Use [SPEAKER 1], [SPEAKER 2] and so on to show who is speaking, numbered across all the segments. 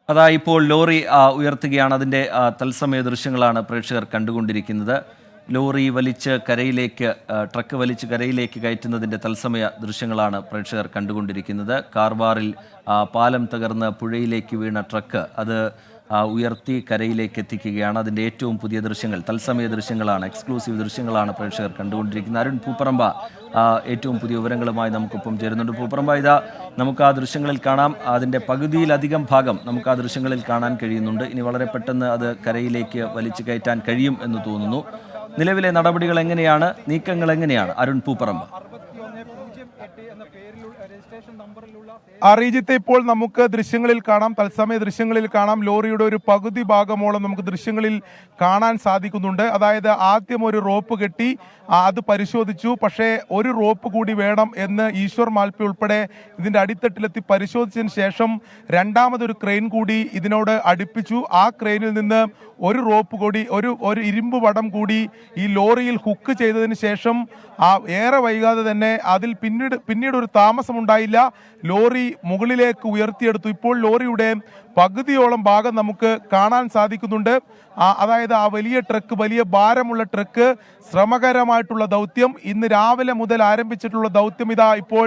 [SPEAKER 1] അതാ ഇപ്പോൾ ലോറി ഉയർത്തുകയാണ്. അതിൻ്റെ തത്സമയ ദൃശ്യങ്ങളാണ് പ്രേക്ഷകർ കണ്ടുകൊണ്ടിരിക്കുന്നത്. ലോറി വലിച്ച് കരയിലേക്ക്, ട്രക്ക് വലിച്ച് കരയിലേക്ക് കയറ്റുന്നതിൻ്റെ തത്സമയ ദൃശ്യങ്ങളാണ് പ്രേക്ഷകർ കണ്ടുകൊണ്ടിരിക്കുന്നത്. കാർവാറിൽ പാലം തകർന്ന് പുഴയിലേക്ക് വീണ ട്രക്ക് അത് ഉയർത്തി കരയിലേക്ക് എത്തിക്കുകയാണ്. അതിൻ്റെ ഏറ്റവും പുതിയ ദൃശ്യങ്ങൾ, തത്സമയ ദൃശ്യങ്ങളാണ്, എക്സ്ക്ലൂസീവ് ദൃശ്യങ്ങളാണ് പ്രേക്ഷകർ കണ്ടുകൊണ്ടിരിക്കുന്നത്. അരുൺ പൂപ്പറമ്പ ഏറ്റവും പുതിയ വിവരങ്ങളുമായി നമുക്കൊപ്പം ചേരുന്നുണ്ട്. പൂപ്പറമ്പ, ഇതാ നമുക്ക് ആ ദൃശ്യങ്ങളിൽ കാണാം. അതിൻ്റെ പകുതിയിലധികം ഭാഗം നമുക്ക് ആ ദൃശ്യങ്ങളിൽ കാണാൻ കഴിയുന്നുണ്ട്. ഇനി വളരെ പെട്ടെന്ന് അത് കരയിലേക്ക് വലിച്ചു കയറ്റാൻ കഴിയും എന്ന് തോന്നുന്നു. നിലവിലെ നടപടികൾ എങ്ങനെയാണ്, നീക്കങ്ങൾ എങ്ങനെയാണ് അരുൺ പൂപ്പറമ്പ?
[SPEAKER 2] റീജിത്തെ, ഇപ്പോൾ നമുക്ക് ദൃശ്യങ്ങളിൽ കാണാം, തത്സമയ ദൃശ്യങ്ങളിൽ കാണാം, ലോറിയുടെ ഒരു പകുതി ഭാഗമോളം നമുക്ക് ദൃശ്യങ്ങളിൽ കാണാൻ സാധിക്കുന്നുണ്ട്. അതായത് ആദ്യം ഒരു റോപ്പ് കെട്ടി അത് പരിശോധിച്ചു. പക്ഷേ ഒരു റോപ്പ് കൂടി വേണം എന്ന് ഈശ്വർ മാൽപ്പെ ഉൾപ്പെടെ ഇതിന്റെ അടിത്തട്ടിലെത്തി പരിശോധിച്ചതിന് ശേഷം രണ്ടാമതൊരു ക്രെയിൻ കൂടി ഇതിനോട് അടുപ്പിച്ചു. ആ ക്രെയിനിൽ നിന്ന് ഒരു റോപ്പ് കൂടി, ഒരു ഇരുമ്പ് വടം കൂടി ഈ ലോറിയിൽ ഹുക്ക് ചെയ്തതിന് ശേഷം ഏറെ വൈകാതെ തന്നെ അതിൽ പിന്നീട് ഒരു താമസമുണ്ടായില്ല, ലോറി മുകളിലേക്ക് ഉയർത്തിയെടുത്തു. ഇപ്പോൾ ലോറിയുടെ പകുതിയോളം ഭാഗം നമുക്ക് കാണാൻ സാധിക്കുന്നുണ്ട്. അതായത് ആ വലിയ ട്രക്ക്, വലിയ ഭാരമുള്ള ട്രക്ക്, ശ്രമകരമായിട്ടുള്ള ദൗത്യം, ഇന്ന് രാവിലെ മുതൽ ആരംഭിച്ചിട്ടുള്ള ദൗത്യം ഇതാ ഇപ്പോൾ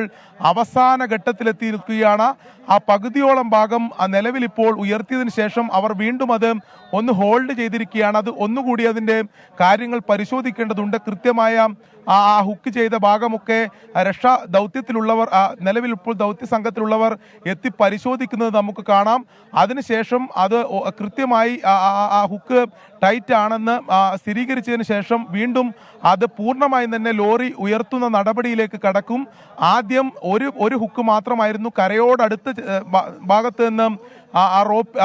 [SPEAKER 2] അവസാന ഘട്ടത്തിലെത്തിയിരിക്കുകയാണ്. ആ പകുതിയോളം ഭാഗം നിലവിൽ ഇപ്പോൾ ഉയർത്തിയതിനു ശേഷം അവർ വീണ്ടും അത് ഒന്ന് ഹോൾഡ് ചെയ്തിരിക്കുകയാണ്. അത് ഒന്നുകൂടി അതിൻ്റെ കാര്യങ്ങൾ പരിശോധിക്കേണ്ടതുണ്ട്. കൃത്യമായ ആ ഹുക്ക് ചെയ്ത ഭാഗമൊക്കെ രക്ഷാ ദൗത്യത്തിലുള്ളവർ, നിലവിൽ ഇപ്പോൾ ദൗത്യ സംഘത്തിലുള്ളവർ എത്തി പരിശോധിക്കുന്നത് നമുക്ക് കാണാം. അതിനുശേഷം അത് കൃത്യമായി ആ ഹുക്ക് ടൈറ്റ് ആണെന്ന് സ്ഥിരീകരിച്ചതിന് ശേഷം വീണ്ടും അത് പൂർണ്ണമായും തന്നെ ലോറി ഉയർത്തുന്ന നടപടിയിലേക്ക് കടക്കും. ആദ്യം ഒരു ഹുക്ക് മാത്രമായിരുന്നു കരയോടടുത്ത ഭാഗത്ത് നിന്ന് ആ റോപ്പ്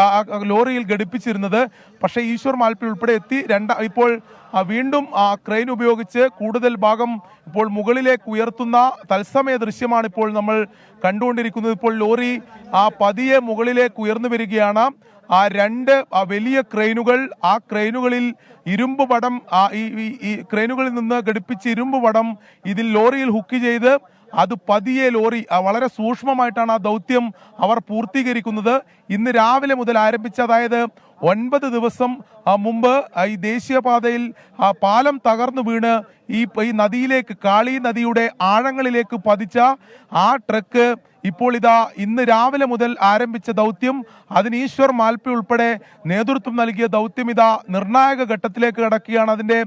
[SPEAKER 2] ലോറിയിൽ ഘടിപ്പിച്ചിരുന്നത്. പക്ഷേ ഈശ്വർ മാൽപ്പെ ഉൾപ്പെടെ എത്തി ഇപ്പോൾ വീണ്ടും ക്രെയിൻ ഉപയോഗിച്ച് കൂടുതൽ ഭാഗം ഇപ്പോൾ മുകളിലേക്ക് ഉയർത്തുന്ന തത്സമയ ദൃശ്യമാണ് ഇപ്പോൾ നമ്മൾ കണ്ടുകൊണ്ടിരിക്കുന്നത്. ഇപ്പോൾ ലോറി പതിയെ മുകളിലേക്ക് ഉയർന്നു വരികയാണ്. രണ്ട് വലിയ ക്രെയിനുകൾ, ആ ക്രെയിനുകളിൽ ഇരുമ്പ് വടം, ഈ ക്രെയിനുകളിൽ നിന്ന് ഘടിപ്പിച്ച് ഇരുമ്പ് വടം ഇതിൽ ലോറിയിൽ ഹുക്ക് ചെയ്ത് അത് പതിയെ ലോറി വളരെ സൂക്ഷ്മമായിട്ടാണ് ആ ദൗത്യം അവർ പൂർത്തീകരിക്കുന്നത്. ഇന്ന് രാവിലെ മുതൽ ആരംഭിച്ച, അതായത് 9 ദിവസം മുമ്പ് ഈ ദേശീയപാതയിൽ പാലം തകർന്നു വീണ് ഈ നദിയിലേക്ക്, കാളി നദിയുടെ ആഴങ്ങളിലേക്ക് പതിച്ച ആ ട്രക്ക് ഇപ്പോൾ ഇതാ ഇന്ന് രാവിലെ മുതൽ ആരംഭിച്ച ദൗത്യം, അതിന് ഈശ്വർ മാൽപ്പെ ഉൾപ്പെടെ നേതൃത്വം നൽകിയ ദൗത്യം ഇതാ നിർണായക ഘട്ടത്തിലേക്ക് കടക്കുകയാണ്, അതിൻ്റെ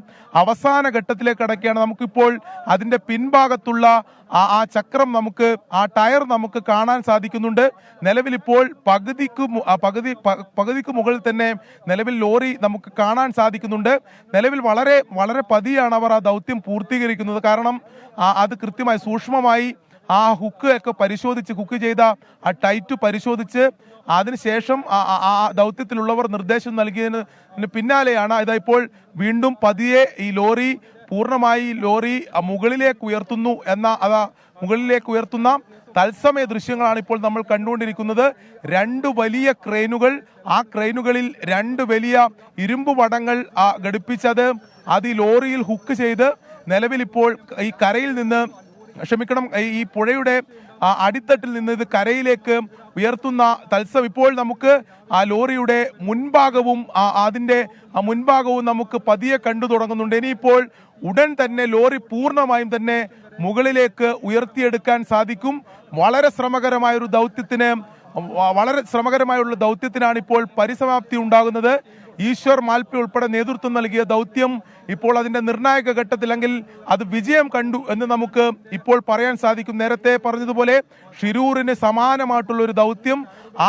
[SPEAKER 2] അവസാന ഘട്ടത്തിലേക്ക് കടക്കുകയാണ്. നമുക്കിപ്പോൾ അതിൻ്റെ പിൻഭാഗത്തുള്ള ആ ചക്രം, നമുക്ക് ആ ടയർ നമുക്ക് കാണാൻ സാധിക്കുന്നുണ്ട്. നിലവിലിപ്പോൾ പകുതിക്ക് മുകളിൽ തന്നെ നിലവിൽ ലോറി നമുക്ക് കാണാൻ സാധിക്കുന്നുണ്ട്. നിലവിൽ വളരെ വളരെ പതിയാണ് അവർ ആ ദൗത്യം പൂർത്തീകരിക്കുന്നത്. കാരണം അത് കൃത്യമായി സൂക്ഷ്മമായി ആ ഹുക്ക് ഒക്കെ പരിശോധിച്ച്, ഹുക്ക് ചെയ്ത ആ ടൈറ്റ് പരിശോധിച്ച് അതിനുശേഷം ആ ദൗത്യത്തിലുള്ളവർ നിർദ്ദേശം നൽകിയതിന് പിന്നാലെയാണ് ഇതാ ഇപ്പോൾ വീണ്ടും പതിയെ ഈ ലോറി പൂർണ്ണമായി മുകളിലേക്ക് ഉയർത്തുന്നു മുകളിലേക്ക് ഉയർത്തുന്ന തത്സമയ ദൃശ്യങ്ങളാണ് ഇപ്പോൾ നമ്മൾ കണ്ടുകൊണ്ടിരിക്കുന്നത്. രണ്ട് വലിയ ക്രെയിനുകൾ, ആ ക്രെയിനുകളിൽ രണ്ട് വലിയ ഇരുമ്പ് വടങ്ങൾ ഘടിപ്പിച്ചത് അത് ഈ ലോറിയിൽ ഹുക്ക് ചെയ്ത് നിലവിൽ ഇപ്പോൾ ഈ കരയിൽ നിന്ന്, ഈ പുഴയുടെ അടിത്തട്ടിൽ നിന്ന് ഇത് കരയിലേക്ക് ഉയർത്തുന്ന ഇപ്പോൾ നമുക്ക് ആ ലോറിയുടെ മുൻഭാഗവും അതിൻ്റെ മുൻഭാഗവും നമുക്ക് പതിയെ കണ്ടു തുടങ്ങുന്നുണ്ട്. ഇനിയിപ്പോൾ ഉടൻ തന്നെ ലോറി പൂർണ്ണമായും തന്നെ മുകളിലേക്ക് ഉയർത്തിയെടുക്കാൻ സാധിക്കും. വളരെ ശ്രമകരമായുള്ള ദൗത്യത്തിനാണ് ഇപ്പോൾ പരിസമാപ്തി ഉണ്ടാകുന്നത്. ഈശ്വർ മാൽപ്പെ ഉൾപ്പെടെ നേതൃത്വം നൽകിയ ദൗത്യം ഇപ്പോൾ അതിന്റെ നിർണായക ഘട്ടത്തിലെങ്കിൽ അത് വിജയം കണ്ടു എന്ന് നമുക്ക് ഇപ്പോൾ പറയാൻ സാധിക്കും. നേരത്തെ പറഞ്ഞതുപോലെ ഷിരൂരിന് സമാനമായിട്ടുള്ള ഒരു ദൗത്യം,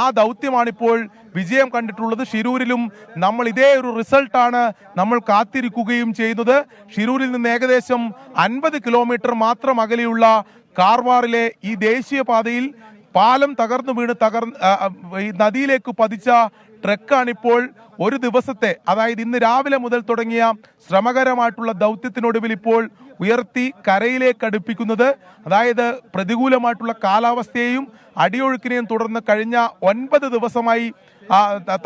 [SPEAKER 2] ആ ദൗത്യമാണിപ്പോൾ വിജയം കണ്ടിട്ടുള്ളത്. ഷിരൂരിലും നമ്മൾ ഇതേ ഒരു റിസൾട്ടാണ് നമ്മൾ കാത്തിരിക്കുകയും ചെയ്യുന്നത്. ഷിരൂരിൽ നിന്ന് ഏകദേശം 50 കിലോമീറ്റർ മാത്രം അകലെയുള്ള കാർവാറിലെ ഈ ദേശീയപാതയിൽ പാലം തകർന്നു വീണ് ഈ നദിയിലേക്ക് പതിച്ച ട്രക്കാണിപ്പോൾ ഒരു ദിവസത്തെ, അതായത് ഇന്ന് രാവിലെ മുതൽ തുടങ്ങിയ ശ്രമകരമായിട്ടുള്ള ദൗത്യത്തിനൊടുവിൽ ഇപ്പോൾ ഉയർത്തി കരയിലേക്ക് അടുപ്പിക്കുന്നത്. അതായത് പ്രതികൂലമായിട്ടുള്ള കാലാവസ്ഥയെയും അടിയൊഴുക്കിനെയും തുടർന്ന് കഴിഞ്ഞ 9 ദിവസമായി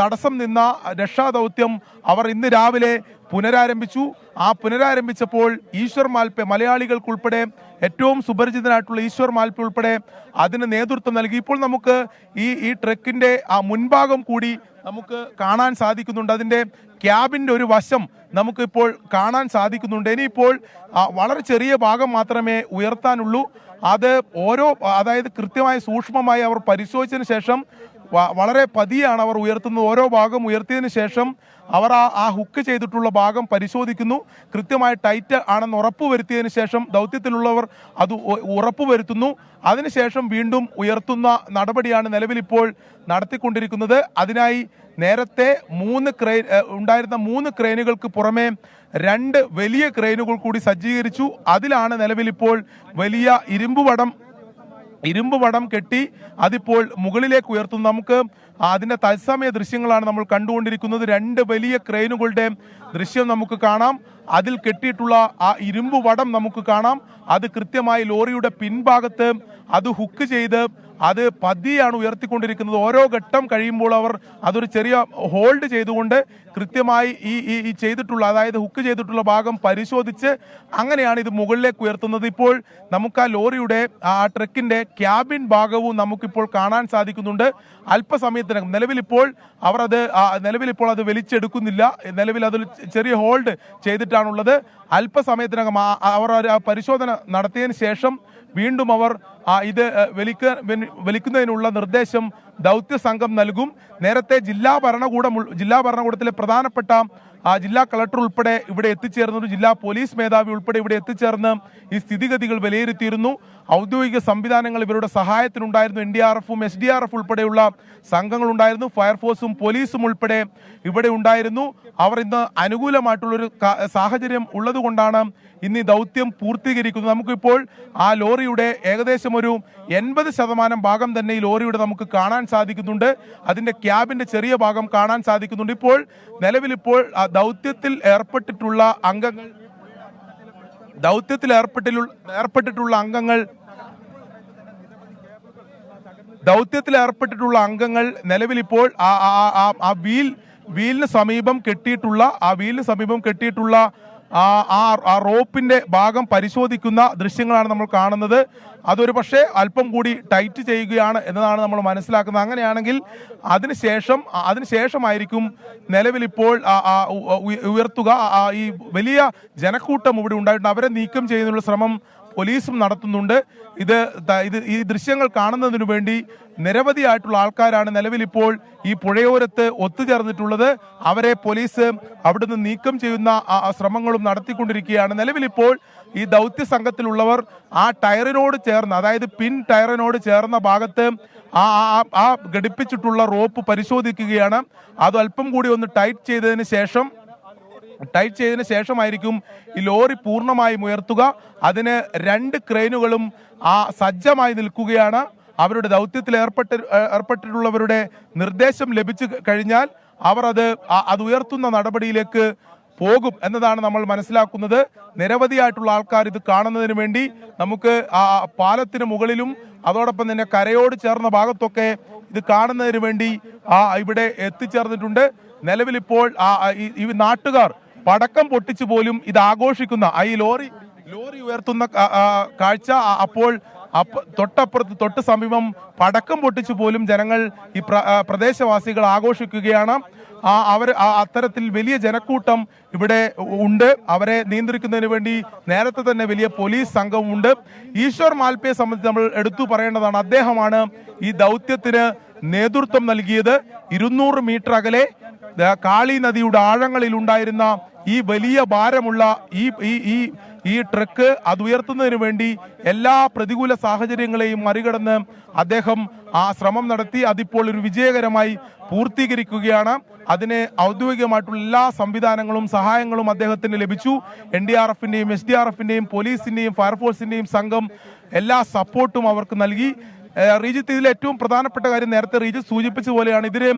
[SPEAKER 2] തടസ്സം നിന്ന രക്ഷാദൗത്യം അവർ ഇന്ന് രാവിലെ പുനരാരംഭിച്ചു. പുനരാരംഭിച്ചപ്പോൾ ഈശ്വർ മാൽപ്പെ മലയാളികൾക്കുൾപ്പെടെ ഏറ്റവും സുപരിചിതനായിട്ടുള്ള ഈശ്വർ മാൽപ്പെ ഉൾപ്പെടെ അതിന് നേതൃത്വം നൽകി. ഇപ്പോൾ നമുക്ക് ഈ ട്രക്കിന്റെ ആ മുൻഭാഗം കൂടി നമുക്ക് കാണാൻ സാധിക്കുന്നുണ്ട്. അതിന്റെ ക്യാബിന്റെ ഒരു വശം നമുക്ക് ഇപ്പോൾ കാണാൻ സാധിക്കുന്നുണ്ട്. ഇനിയിപ്പോൾ വളരെ ചെറിയ ഭാഗം മാത്രമേ ഉയർത്താനുള്ളൂ. അത് അതായത് കൃത്യമായി സൂക്ഷ്മമായി അവർ പരിശോധിച്ചതിന് ശേഷം വളരെ പതിയാണ് അവർ ഉയർത്തുന്നത്. ഓരോ ഭാഗം ഉയർത്തിയതിനു ശേഷം അവർ ആ ഹുക്ക് ചെയ്തിട്ടുള്ള ഭാഗം പരിശോധിക്കുന്നു. കൃത്യമായി ടൈറ്റ് ആണെന്ന് ഉറപ്പുവരുത്തിയതിനു ശേഷം ദൗത്യത്തിലുള്ളവർ അത് ഉറപ്പുവരുത്തുന്നു. അതിനുശേഷം വീണ്ടും ഉയർത്തുന്ന നടപടിയാണ് നിലവിലിപ്പോൾ നടത്തിക്കൊണ്ടിരിക്കുന്നത്. അതിനായി നേരത്തെ ഉണ്ടായിരുന്ന 3 ക്രെയിനുകൾക്ക് പുറമെ 2 വലിയ ക്രെയിനുകൾ കൂടി സജ്ജീകരിച്ചു. അതിലാണ് നിലവിലിപ്പോൾ വലിയ ഇരുമ്പ് വടം കെട്ടി അതിപ്പോൾ മുകളിലേക്ക് ഉയർത്തുന്നു. നമുക്ക് അതിന്റെ തത്സമയ ദൃശ്യങ്ങളാണ് നമ്മൾ കണ്ടുകൊണ്ടിരിക്കുന്നത്. 2 വലിയ ക്രെയിനുകളുടെ ദൃശ്യം നമുക്ക് കാണാം. അതിൽ കെട്ടിയിട്ടുള്ള ആ ഇരുമ്പ് വടം നമുക്ക് കാണാം. അത് കൃത്യമായി ലോറിയുടെ പിൻഭാഗത്ത് അത് ഹുക്ക് ചെയ്ത് അത് പതിയാണ് ഉയർത്തിക്കൊണ്ടിരിക്കുന്നത്. ഓരോ ഘട്ടം കഴിയുമ്പോൾ അവർ അതൊരു ചെറിയ ഹോൾഡ് ചെയ്തുകൊണ്ട് കൃത്യമായി ഈ ചെയ്തിട്ടുള്ള, അതായത് ഹുക്ക് ചെയ്തിട്ടുള്ള ഭാഗം പരിശോധിച്ച് അങ്ങനെയാണ് ഇത് മുകളിലേക്ക് ഉയർത്തുന്നത്. ഇപ്പോൾ നമുക്ക് ആ ലോറിയുടെ ആ ട്രക്കിന്റെ ക്യാബിൻ ഭാഗവും നമുക്കിപ്പോൾ കാണാൻ സാധിക്കുന്നുണ്ട്. അല്പസമയത്തിനകം നിലവിലിപ്പോൾ അത് വലിച്ചെടുക്കുന്നില്ല. നിലവിൽ അതിൽ ചെറിയ ഹോൾഡ് ചെയ്തിട്ടാണുള്ളത്. അല്പസമയത്തിനകം അവർ പരിശോധന നടത്തിയതിന് ശേഷം വീണ്ടും അവർ ഇത് വലിക്കുന്നതിനുള്ള നിർദ്ദേശം ദൗത്യ സംഘം നൽകും. നേരത്തെ ജില്ലാ ഭരണകൂടത്തിലെ പ്രധാനപ്പെട്ട ജില്ലാ കളക്ടർ ഉൾപ്പെടെ ഇവിടെ എത്തിച്ചേർന്നു. ജില്ലാ പോലീസ് മേധാവി ഉൾപ്പെടെ ഇവിടെ എത്തിച്ചേർന്ന് ഈ സ്ഥിതിഗതികൾ വിലയിരുത്തിയിരുന്നു. ഔദ്യോഗിക സംവിധാനങ്ങൾ ഇവരുടെ സഹായത്തിനുണ്ടായിരുന്നു. NDRF-ഉം SDRF ഉൾപ്പെടെയുള്ള സംഘങ്ങളുണ്ടായിരുന്നു. ഫയർഫോഴ്സും പോലീസും ഉൾപ്പെടെ ഇവിടെ ഉണ്ടായിരുന്നു. അവർ ഇന്ന് അനുകൂലമായിട്ടുള്ളൊരു സാഹചര്യം ഉള്ളതുകൊണ്ടാണ് ഇന്ന് ഈ ദൗത്യം പൂർത്തീകരിക്കുന്നത്. നമുക്കിപ്പോൾ ആ ലോറിയുടെ ഏകദേശം ഒരു 80% ഭാഗം തന്നെ ഈ ലോറിയുടെ നമുക്ക് കാണാൻ സാധിക്കുന്നുണ്ട്. അതിന്റെ ക്യാബിന്റെ ചെറിയ ഭാഗം കാണാൻ സാധിക്കുന്നുണ്ട്. ഇപ്പോൾ നിലവിലിപ്പോൾ ദൗത്യത്തിൽ ഏർപ്പെട്ടിട്ടുള്ള അംഗങ്ങൾ നിലവിലിപ്പോൾ ആ വീലിന് സമീപം കെട്ടിയിട്ടുള്ള ആ റോപ്പിന്റെ ഭാഗം പരിശോധിക്കുന്ന ദൃശ്യങ്ങളാണ് നമ്മൾ കാണുന്നത്. അതൊരു പക്ഷേ അല്പം കൂടി ടൈറ്റ് ചെയ്യുകയാണ് എന്നതാണ് നമ്മൾ മനസ്സിലാക്കുന്നത്. അങ്ങനെയാണെങ്കിൽ അതിനുശേഷമായിരിക്കും നിലവിലിപ്പോൾ ഉയർത്തുക. ഈ വലിയ ജനക്കൂട്ടം ഇവിടെ ഉണ്ടായിട്ടുണ്ട്. അവരെ നീക്കം ചെയ്യുന്നതിനുള്ള ശ്രമം പോലീസും നടത്തുന്നുണ്ട്. ഈ ദൃശ്യങ്ങൾ കാണുന്നതിനു വേണ്ടി നിരവധിയായിട്ടുള്ള ആൾക്കാരാണ് നിലവിലിപ്പോൾ ഈ പുഴയോരത്ത് ഒത്തുചേർന്നിട്ടുള്ളത്. അവരെ പോലീസ് അവിടുന്ന് നീക്കം ചെയ്യുന്ന ശ്രമങ്ങളും നടത്തിക്കൊണ്ടിരിക്കുകയാണ്. നിലവിലിപ്പോൾ ഈ ദൗത്യ സംഘത്തിലുള്ളവർ ആ ടയറിനോട് ചേർന്ന്, അതായത് പിൻ ടയറിനോട് ചേർന്ന ഭാഗത്ത് ആ ഘടിപ്പിച്ചിട്ടുള്ള റോപ്പ് പരിശോധിക്കുകയാണ്. അത് അല്പം കൂടി ഒന്ന് ടൈറ്റ് ചെയ്തതിന് ശേഷമായിരിക്കും ഈ ലോറി പൂർണ്ണമായും ഉയർത്തുക. അതിന് 2 ക്രെയിനുകളും സജ്ജമായി നിൽക്കുകയാണ്. അവരുടെ ദൗത്യത്തിൽ ഏർപ്പെട്ടിട്ടുള്ളവരുടെ നിർദ്ദേശം ലഭിച്ചു കഴിഞ്ഞാൽ അവർ അത് ഉയർത്തുന്ന നടപടിയിലേക്ക് പോകും എന്നതാണ് നമ്മൾ മനസ്സിലാക്കുന്നത്. നിരവധിയായിട്ടുള്ള ആൾക്കാർ ഇത് കാണുന്നതിന് വേണ്ടി നമുക്ക് പാലത്തിന് മുകളിലും അതോടൊപ്പം തന്നെ കരയോട് ചേർന്ന ഭാഗത്തൊക്കെ ഇത് കാണുന്നതിന് വേണ്ടി ഇവിടെ എത്തിച്ചേർന്നിട്ടുണ്ട്. നിലവിലിപ്പോൾ ഈ നാട്ടുകാർ പടക്കം പൊട്ടിച്ചു പോലും ഇത് ആഘോഷിക്കുന്ന ഈ ലോറി ഉയർത്തുന്ന കാഴ്ച അപ്പോൾ തൊട്ട് സമീപം പടക്കം പൊട്ടിച്ചു പോലും ജനങ്ങൾ ഈ പ്രദേശവാസികൾ ആഘോഷിക്കുകയാണ്. അത്തരത്തിൽ വലിയ ജനക്കൂട്ടം ഇവിടെ ഉണ്ട്. അവരെ നിയന്ത്രിക്കുന്നതിന് വേണ്ടി നേരത്തെ തന്നെ വലിയ പോലീസ് സംഘമുണ്ട്. ഈശ്വർ മാൽപ്പയെ സംബന്ധിച്ച് നമ്മൾ എടുത്തു പറയേണ്ടതാണ്. അദ്ദേഹമാണ് ഈ ദൗത്യത്തിന് നേതൃത്വം നൽകിയത്. 200 മീറ്റർ അകലെ കാളി നദിയുടെ ആഴങ്ങളിൽ ഉണ്ടായിരുന്ന ഈ വലിയ ഭാരമുള്ള ഈ ട്രക്ക് അത് ഉയർത്തുന്നതിന് വേണ്ടി എല്ലാ പ്രതികൂല സാഹചര്യങ്ങളെയും മറികടന്ന് അദ്ദേഹം ശ്രമം നടത്തി. അതിപ്പോൾ ഒരു വിജയകരമായി പൂർത്തീകരിക്കുകയാണ്. അതിന് ഔദ്യോഗികമായിട്ടുള്ള എല്ലാ സംവിധാനങ്ങളും സഹായങ്ങളും അദ്ദേഹത്തിന് ലഭിച്ചു. NDRF-ന്റെയും SDRF-ന്റെയും പോലീസിന്റെയും ഫയർഫോഴ്സിന്റെയും സംഘം എല്ലാ സപ്പോർട്ടും അവർക്ക് നൽകി. റീജിത്ത്, ഇതിൽ ഏറ്റവും പ്രധാനപ്പെട്ട കാര്യം നേരത്തെ റീജിത്ത് സൂചിപ്പിച്ച പോലെയാണ് ഇതിന്